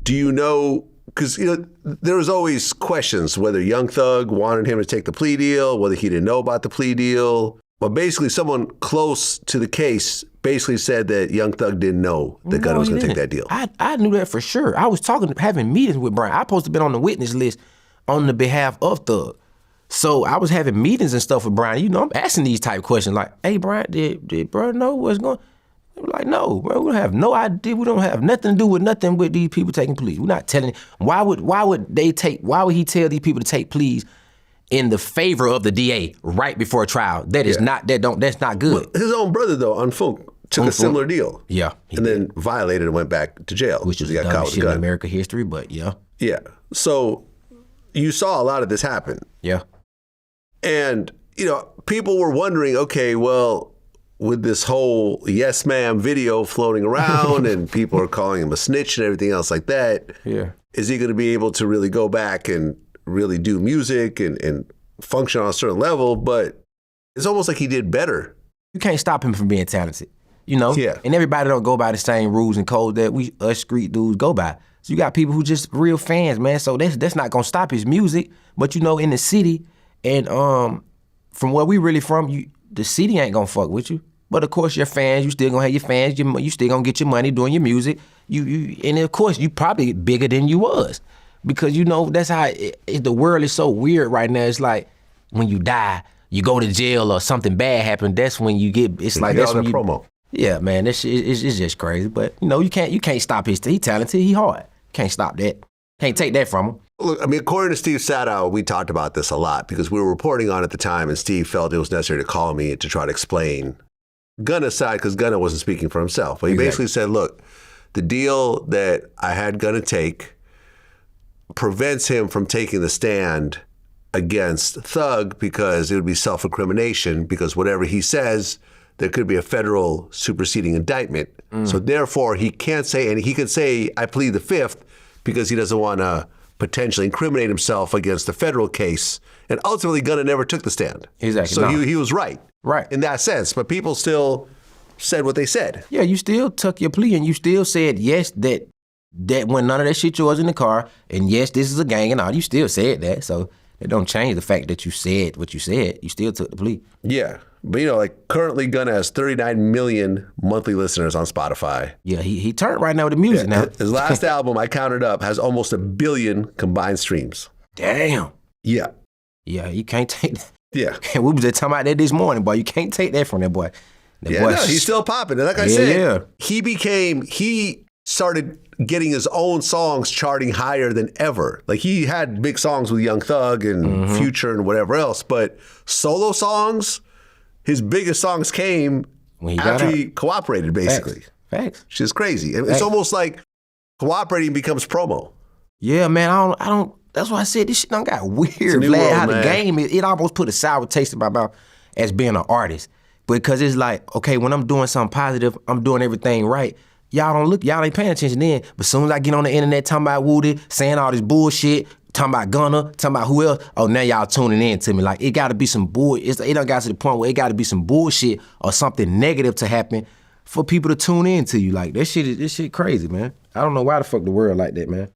Do you know, because there was always questions whether Young Thug wanted him to take the plea deal, whether he didn't know about the plea deal. But basically someone close to the case basically said that Young Thug didn't know that Gunna was going to take that deal. I knew that for sure. I was having meetings with Brian. I supposed to have been on the witness list on the behalf of Thug. So I was having meetings and stuff with Brian. I'm asking these type of questions like, hey, Brian, did bro know what's going on? I'm like, no, bro, we don't have no idea. We don't have nothing to do with nothing with these people taking pleas. We're not telling. Why would he tell these people to take pleas in the favor of the DA right before a trial? That's not good. Well, his own brother, though, Unfunk, took a similar deal. Yeah. And then violated and went back to jail. Which is the dumbest shit in American history, but yeah. Yeah. So you saw a lot of this happen. Yeah. And, people were wondering, okay, well, with this whole Yes Ma'am video floating around and people are calling him a snitch and everything else like that, is he going to be able to really go back and really do music and function on a certain level? But it's almost like he did better. You can't stop him from being talented, Yeah. And everybody don't go by the same rules and codes that us street dudes go by. So you got people who just real fans, man. So that's not gonna stop his music. But in the city and from where we really from, the city ain't gonna fuck with you. But of course your fans, you still gonna have your fans. You still gonna get your money doing your music. And of course you probably bigger than you was. Because that's how the world is so weird right now. It's like when you die, you go to jail or something bad happened. That's when you get. It's like that's when you promo. Yeah, man, it's just crazy. But you can't stop his. He talented. He hard. Can't stop that. Can't take that from him. Look, according to Steve Sadow, we talked about this a lot because we were reporting on it at the time, and Steve felt it was necessary to call me to try to explain Gunna's side because Gunna wasn't speaking for himself. But he basically said, "Look, the deal that I had Gunna take prevents him from taking the stand against Thug because it would be self-incrimination because whatever he says, there could be a federal superseding indictment. So therefore, he can't say, and he could say, I plead the fifth because he doesn't want to potentially incriminate himself against the federal case. And ultimately, Gunna never took the stand. Exactly. So he was right. Right. In that sense. But people still said what they said. Yeah, you still took your plea and you still said yes, that when none of that shit was in the car, and yes, this is a gang and all, you still said that. So it don't change the fact that you said what you said. You still took the plea. Yeah. But currently Gunna has 39 million monthly listeners on Spotify. Yeah, he turned right now with the music now. His last album, I counted up, has almost 1 billion combined streams. Damn. Yeah. Yeah, you can't take that. Yeah. We was just talking about that this morning, boy. You can't take that from that boy. He's still popping. And like I said, he started getting his own songs charting higher than ever. Like he had big songs with Young Thug and Future and whatever else, but solo songs, his biggest songs came after he cooperated, basically. Facts. Which is crazy. It's almost like cooperating becomes promo. Yeah, man. I don't. That's why I said this shit done got weird. Vlad, how the game is. It almost put a sour taste in my mouth as being an artist. Because it's like, okay, when I'm doing something positive, I'm doing everything right. Y'all ain't paying attention then. But as soon as I get on the internet talking about Woody, saying all this bullshit, talking about Gunna, talking about who else, oh, now y'all tuning in to me. Like, it gotta be some bullshit. It done got to the point where it gotta be some bullshit or something negative to happen for people to tune in to you. Like, this shit crazy, man. I don't know why the fuck the world like that, man.